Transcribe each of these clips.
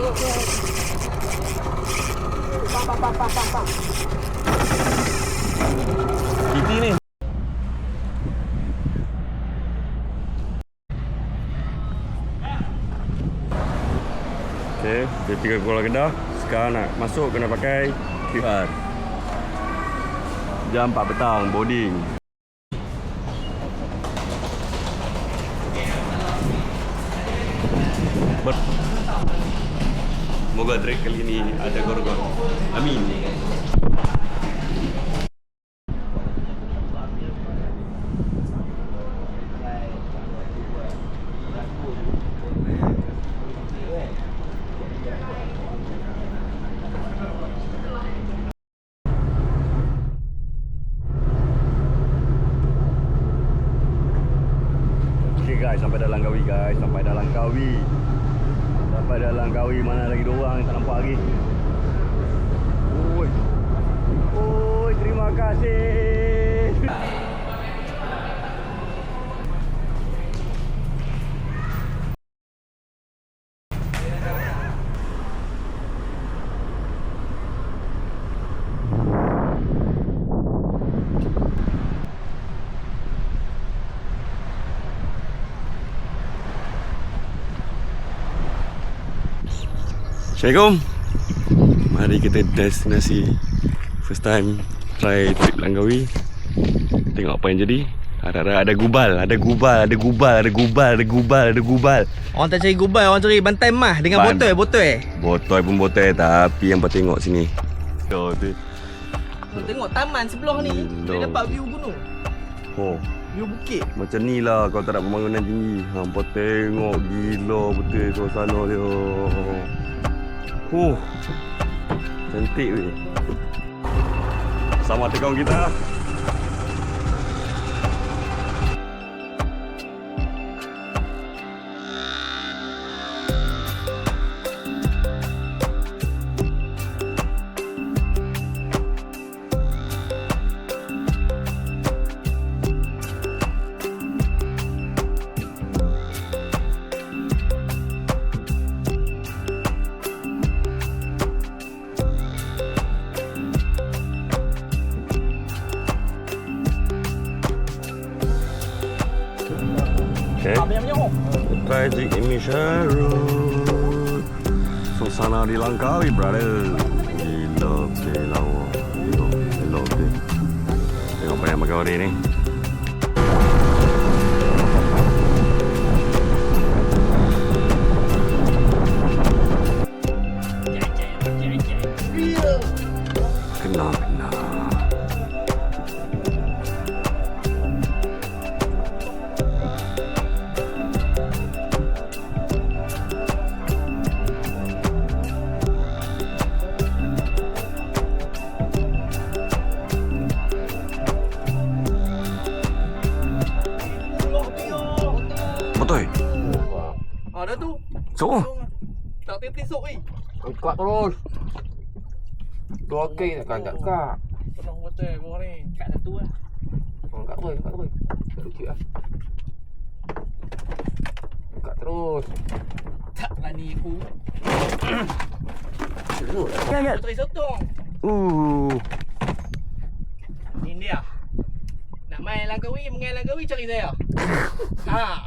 Titi ni. Okay, dia tinggal Kuala Kedah. Sekarang nak masuk kena pakai QR. Jam 4 petang, boarding. Semoga trek kali ini ada gor-gor. Amin. Okay guys, sampai dah Langkawi guys, sampai dah Langkawi. Sampai dah Langkawi, mana lagi dua orang yang tak nampak lagi. Oi. Oi, terima kasih. Assalamualaikum. Mari kita destinasi first time try trip Langkawi. Tengok apa yang jadi. Ada gubal, ada gubal, ada gubal, ada gubal, ada gubal, ada gubal. Orang tak cari gubal, orang cari bantai mah dengan botol. Botol pun botol, tapi yang tengok sini. Oh, tu. Tengok taman sebelah ni. Dia dapat view gunung. Oh, view bukit. macam ni lah kalau tak ada pembangunan tinggi. Hampa tengok gila betul suasana dia. Cantik weh. Sama tekong kita. Okay. Tragic Emission Road. Suasana di Langkawi, brother. Gila betul lawa. Gila betul. Tengok banyak makan hari ni. Kena. Betul. Ada tu. So, Tak pesok ni. Angkat terus. Dua kaki tak angkat. Tolong botol bawah ni. Kat satu lah. Angkat terus. Kecil lah. Angkat terus. Tak berani aku. Angkat. Botol sotong. Ini dia. Nak main Langkawi, mengai Langkawi cari saya. Ha.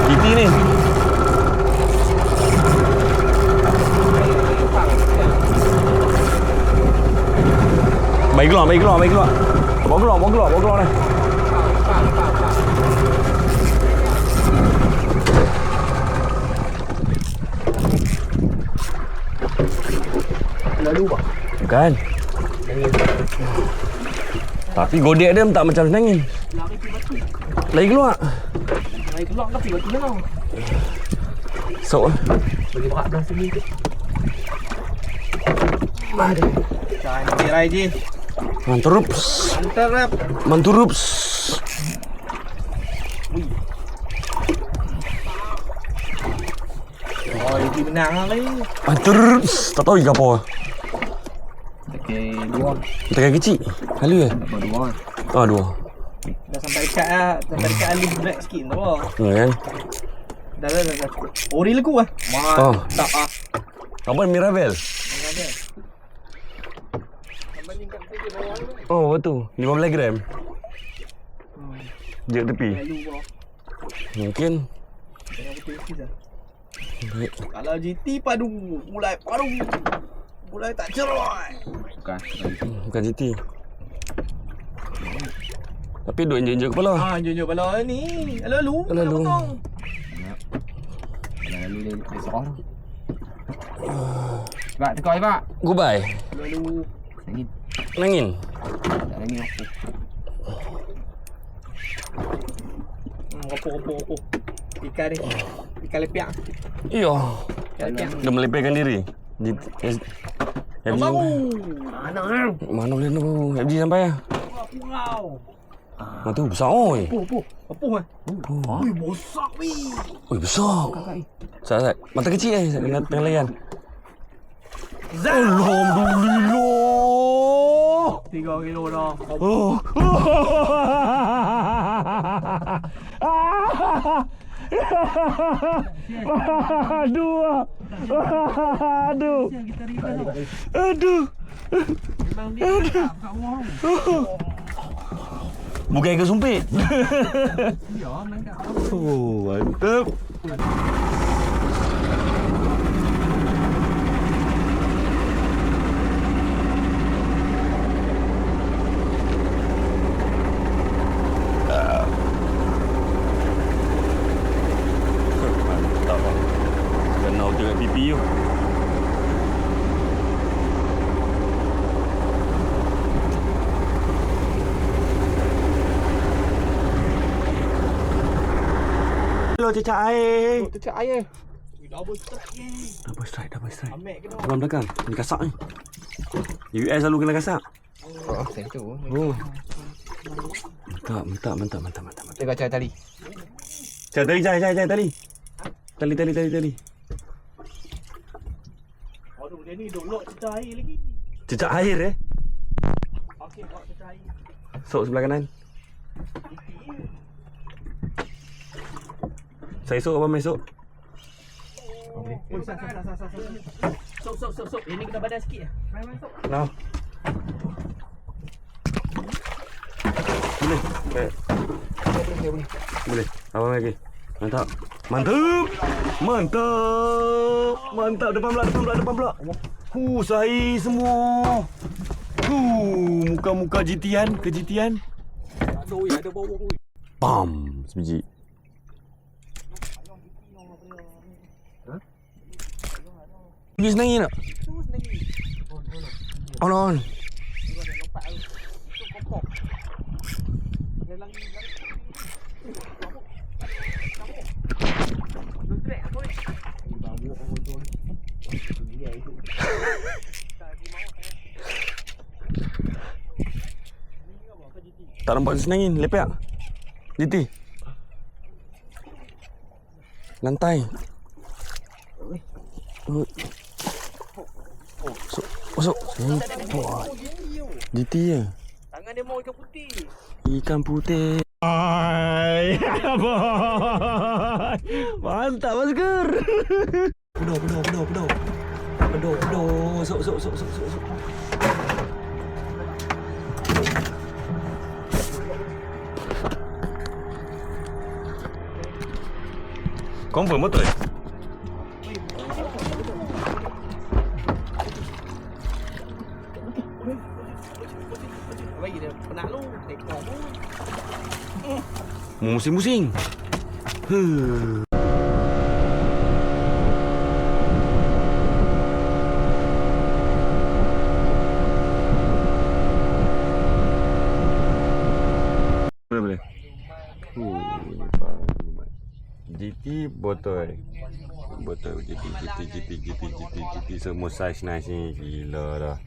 GT ni. Baik keluar. Bawa keluar ni. Lalu pak. Bukan. Tapi godek dia tak macam senangin. Lari pergi batu. Lagi keluar. Lari keluar kan pergi batu tau. Sok. Bagi berat belah sini tu. Cantik Rai Ji. Manturups. Mantap rap. Manturups. Oh, Yuki menang lah ni. Manturups. Tak tahu ikan apa. Okay, dua. Tekan kecil. Halu ke? Dua. Ah, 2. Dah sampai dekat lah. Sampai dekat alif black sikit tu lah. Ya kan? Dah. Ori leku lah. Oh. Tak ah. Apa Miravel? Oh, betul. 15 gram. Jek tepi. Lalu bawah. Mungkin. Kalau GT padu. Mulai tak cerai. Bukan GT. Tapi duk injek-injek kepala. Ah, junjuk bala ni. Lalu. Lalu. Lalu dia serah tu. Pak, tekak Pak. Goodbye. Lalu. Nangin. Tak lagi apa. Kopok. Ikan ni. Ikan lepiak. Iyo. Lepiak. Dia melepaskan diri. Baru. Mana boleh tu? FG sampai lah. Purau. Mana tu besar oi. Apa eh? Ui, besar weh. Oi besar. Sat. Mata kecil saya kena tengah layan. Alhamdulillah. 3 kilo dah. Oh. Aduh. Memang dia tak bohong. Bukan ikan sumpit. Ya, menangkap. Oh, mantap. Mantap. Kenal tengok pipi tu. Hello cecak air. Cecak air. Double strike ye. Double strike. Amek ke dah. Dalam belakang. Ni kasak ni. US selalu kena kasak. Oh, macam tu. Oh. Mantap. Tengok cari tali. Cari tali. Tali. Aduh, dia ni duk lock cecak air lagi. Cecak air Okey, lock cecak air. Sok sebelah kanan. Saya sok apa masuk? Okey. Sok. Ini kena badan sikit lah. Main sok. Nah. Boleh. Boleh. Apa lagi? Mantap. Depan pula. Sahi semua. Muka-muka GT-an, ke-GT-an. Ada bawah. Pam, sebiji. Pergi senangin tak? On. Tak nampak senangin, lepak. GT. Lantai. Masuk. GT je. Tangan dia mau ikan putih. Ikan putih. Hai, boy. Mantap Masker. Pedoh. Sok. Confirm betul? Bagi dia penat lu. Tekong pun. Musing-musing. Boleh. GT botol. Botol GT semua saiz nice ni. Gila dah.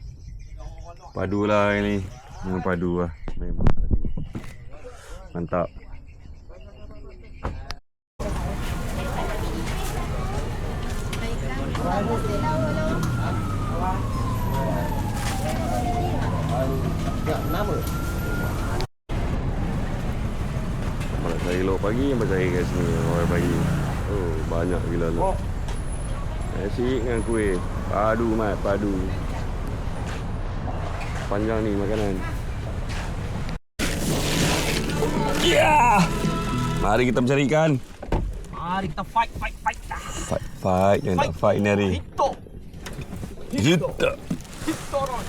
Padu lah ini. Memang padu lah. Memang padu. Mantap. Nama. Kalau saya elok pagi, yang cari kat sini orang pagi. Oh, banyak gila tu. Nasi dengan kuih. Padu mat, padu. Panjang ni makanan. Ya! Mari kita mencari ikan. Mari kita fight. Fight. Yang tak fight ni hari. Hito. Hito. Ron.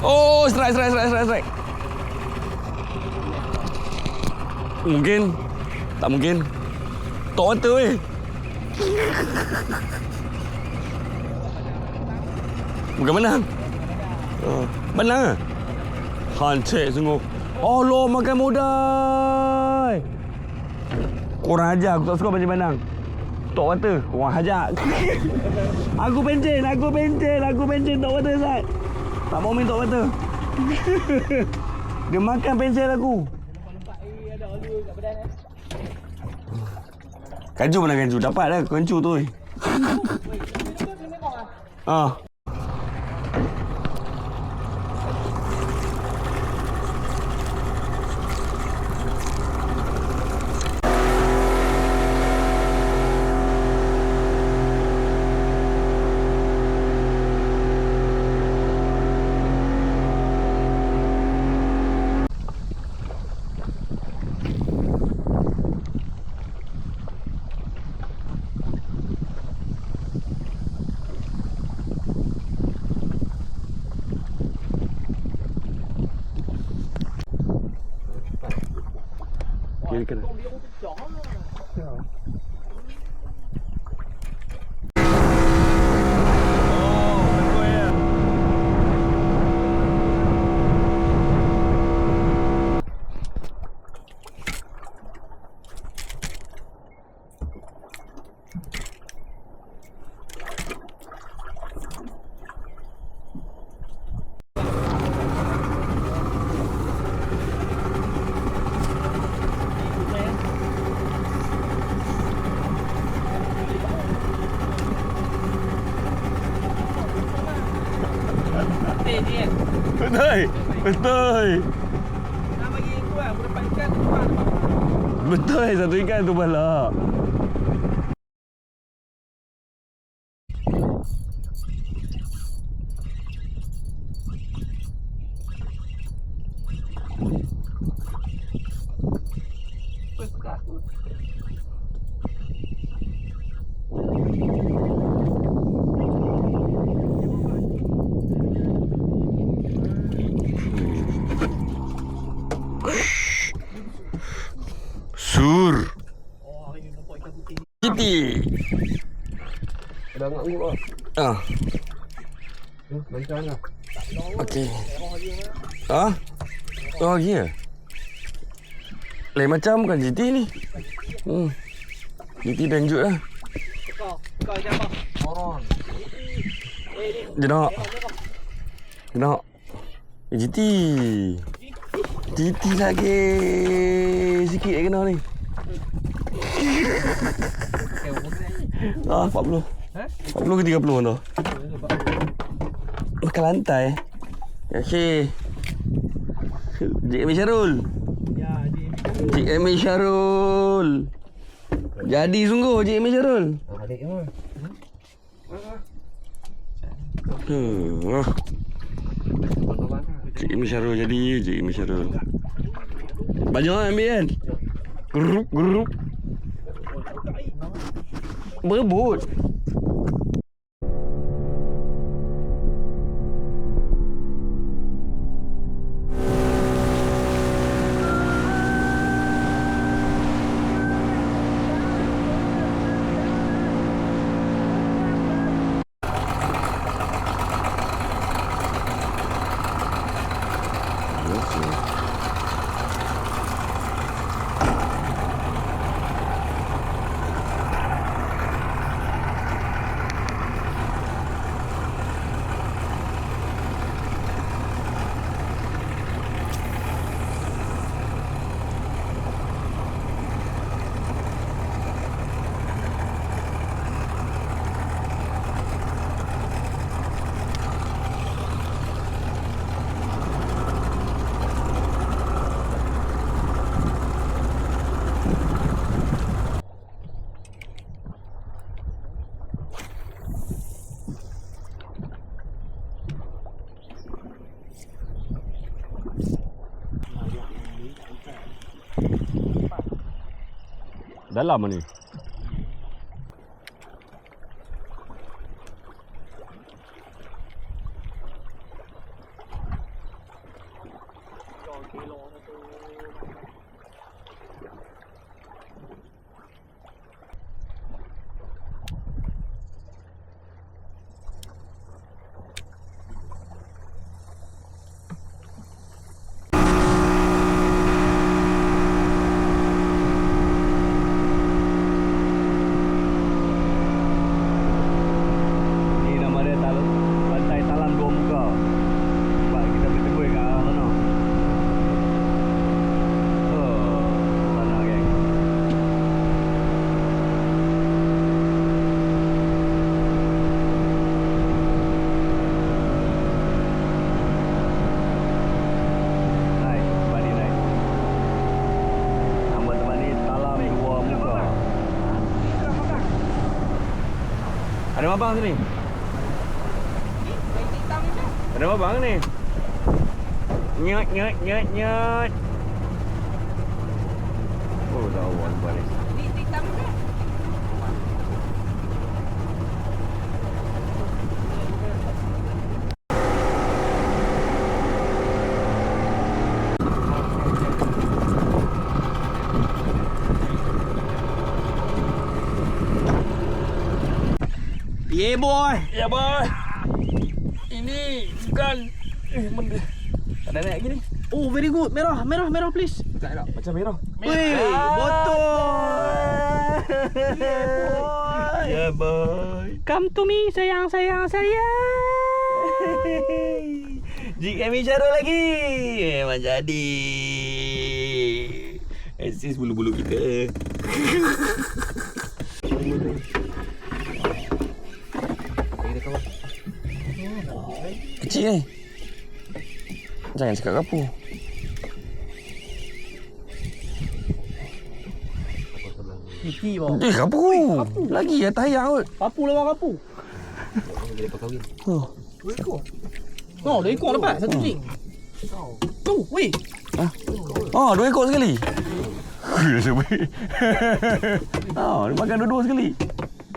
Oh, strike. Mungkin. Tak mungkin. Tok mata weh. Bukan menang. Menang ke? Hancik sungguh. Allah, makan mudah. Korang ajar, aku tak suka macam menang. Tok mata, korang hajar. Aku pencen tok mata Zat. Tak mau minta mata. Dia makan pensel aku. Kancu mana kancu? Dapat dah kancu tu. Ah. Kiri kanan. Betul. Nak bagi aku lah, aku dapat ikan tu lah. Betul, satu ikan tu balak. Sur. JT. Dah angkat anggut lah. Ah, Lancar lah. okey. Ah? Oh, ya. Lain macam bukan JT ni. JT dangerous lah. Kau siapa? Moron. Jenak. Jenak. JT. JT lagi. Sikit yang kena ni. Ah, 40. 40 ke 30 tu. Makan lantai. Okey. JM Syarul. Ya, JM Syarul. Jadi sungguh JM Syarul. Adik ni. JM Syarul jadi JM Syarul. Banyak ambil kan? Grup. Berebut. Dalam ni. Ada abang sini. Ada abang ni. Nyat. Oh, lawan balik. Yeah boy. Ya boy. Ini bukan benda. Tak ada naik lagi ni. Oh very good. Merah please. Tak nak. Macam merah. Weh, botol. Ya boy. Come to me sayang. JM Syarul lagi. Memang jadi. Asis bulu-bulu kita. Kecil ni. Jangan cakap kapu. Kiki bawah. Kapu. Lagi ya tayang kot. Kapu lawan kapu. Dia dapat kahwin. Oh. 2 ekor. Oh, 2 ekor dapat satu jing. Tu, weh. Oh, 2 ekor sekali. Rasa baik. Oh, dia makan dua-dua sekali.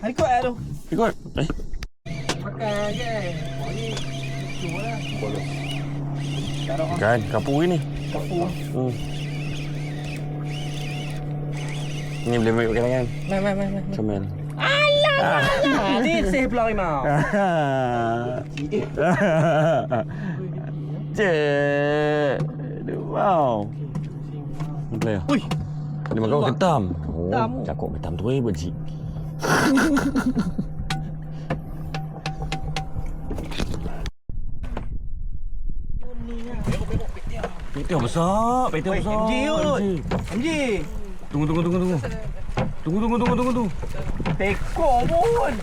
Ikut tu. Ikut. Makan je. Kan, kapu ni. Kapu. Ni boleh ambil kalangan. Mai. Comel. Ni save pula Rimau. Cik. Wow. Boleh. Ui. Dia makan ketam. Ketam. Cakap ketam tu bercik. Petir besar, petir besar. MJ kot. MJ. Tunggu. Tekor pun.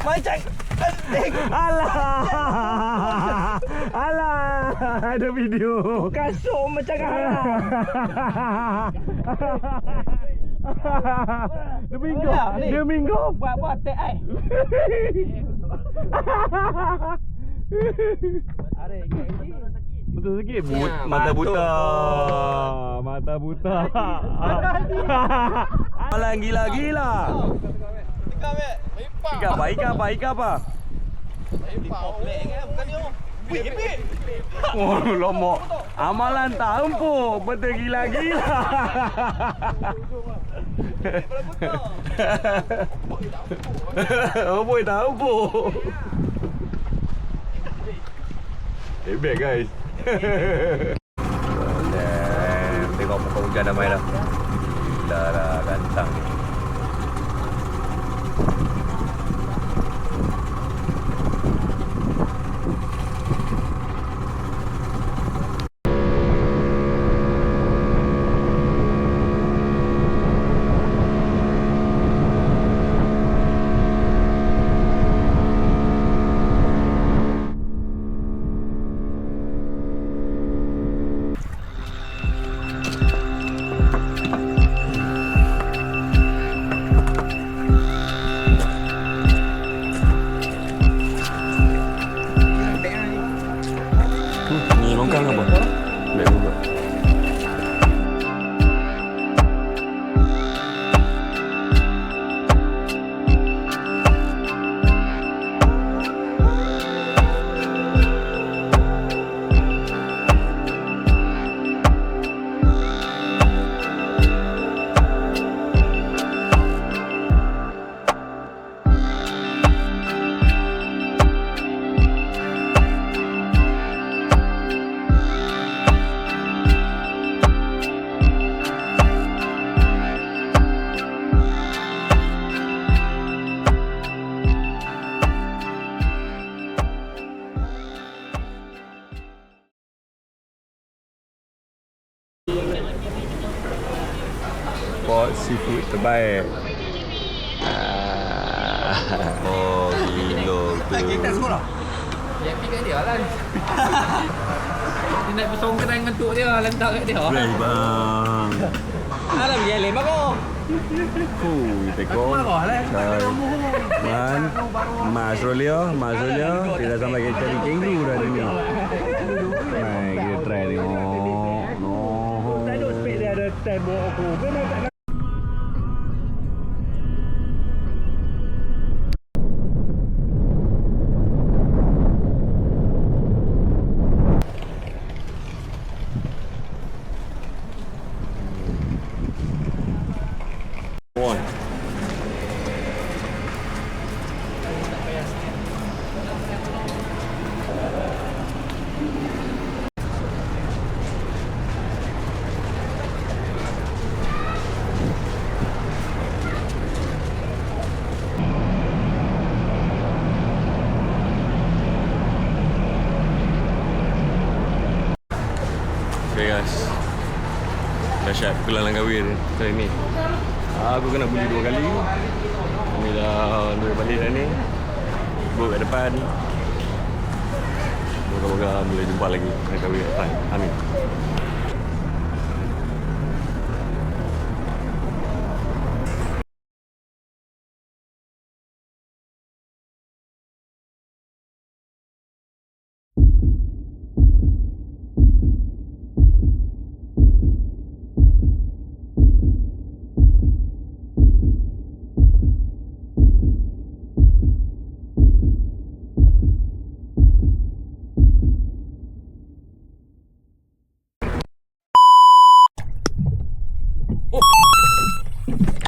Macam Alah, ada video. kasut macam kalah. Dia minggu. Buat tek ai. Ada MJ. Betul sikit. Ya, Mata batuk. buta. Malang gila-gila. Ikan apa? Oh, lomok. Amalan tak empuk. Betul gila-gila. Oh, boy tak empuk. Hebat guys. Tengok muka hujan dah main dah. Dah gantang ni. Ni longkang apa? Baik juga. Spot seafood terbaik. Oh, gila tu. Yang pergi kat dia lah. Dia nak bersong kedai ngantuk dia, lantak kat dia. Boleh bang. Alah beli lem aku. Tengok. Marah lah. Man, Mas Rolio, tidak sampai kita cari kenguru dah ni. Hai, kita try tengok. No. Tak ada spek dia ada tembok aku. Memang tak. One. Okay guys, dahsyat pukulan Langkawi kali ni. Aku kena buli 2 kali. Kami dah dua balik dah ni. Book kat depan. Moga-moga boleh jumpa lagi Langkawi kat depan. Amin.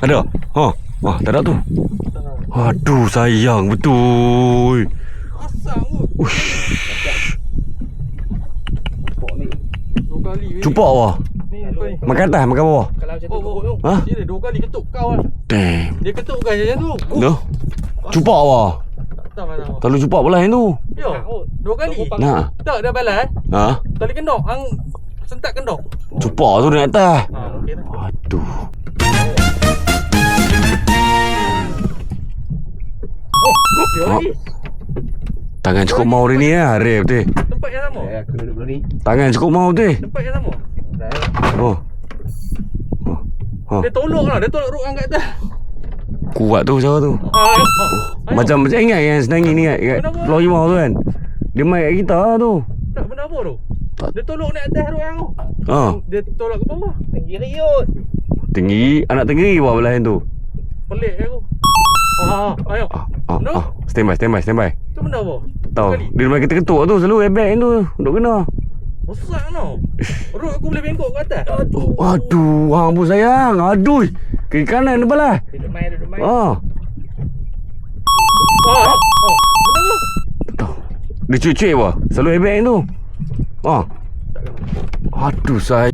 Ada? Ha. Wah, tak ada tu. Aduh, sayang betul. Asam tu. Dua kali weh. Cupak wah. Ni depan ni. Makan atas, makan bawah. Kalau macam tu kebut tu. Ha? Dia dah 2 kali ketuk kau lah. Damn. Dia ketuk bukan macam tu. Dah. Cupak wah. Tak mana. Kalau cupak pula yang tu. Yo. 2 kali. Nah. Tak dah balas. Ha? Tali kendok. Hang sentak kendok. Cupak tu dia nak atas. Ha, okey dah. Aduh. Dia lagi. Tangan cukup mau hari ni lah. Rare betul. Tempat yang sama. Aku duduk dulu ni. Tangan cukup mau betul. Tempat yang sama. Oh. Ha. Dia tolong lah. Dia tolong ruk hang kat atas. Kuat tu cara tu. Macam ingat yang senangi ni kat Pulau Rimau tu kan. Dia main kat kita lah tu. Tak benda apa tu. Tak. Dia tolong naik atas ruk hang tu. Ha. Dia tolak ke bawah. Tinggi riut. Tinggi, anak tinggi buat belah yang tu. Pelik aku. Ayo. No. Stand by. Tu benda apa? Tahu. Dia main ketuk tu selalu airbag yang tu. Duk kena. Besar no. Ruk aku boleh bengkok ke atas. Aduh, hang pun sayang. Aduh. Kiri kanan dia balas. Duduk main. Ha. Benda apa? Tahu. Dia cuik-cuik apa? Selalu airbag yang tu. Ha. Aduh, sayang.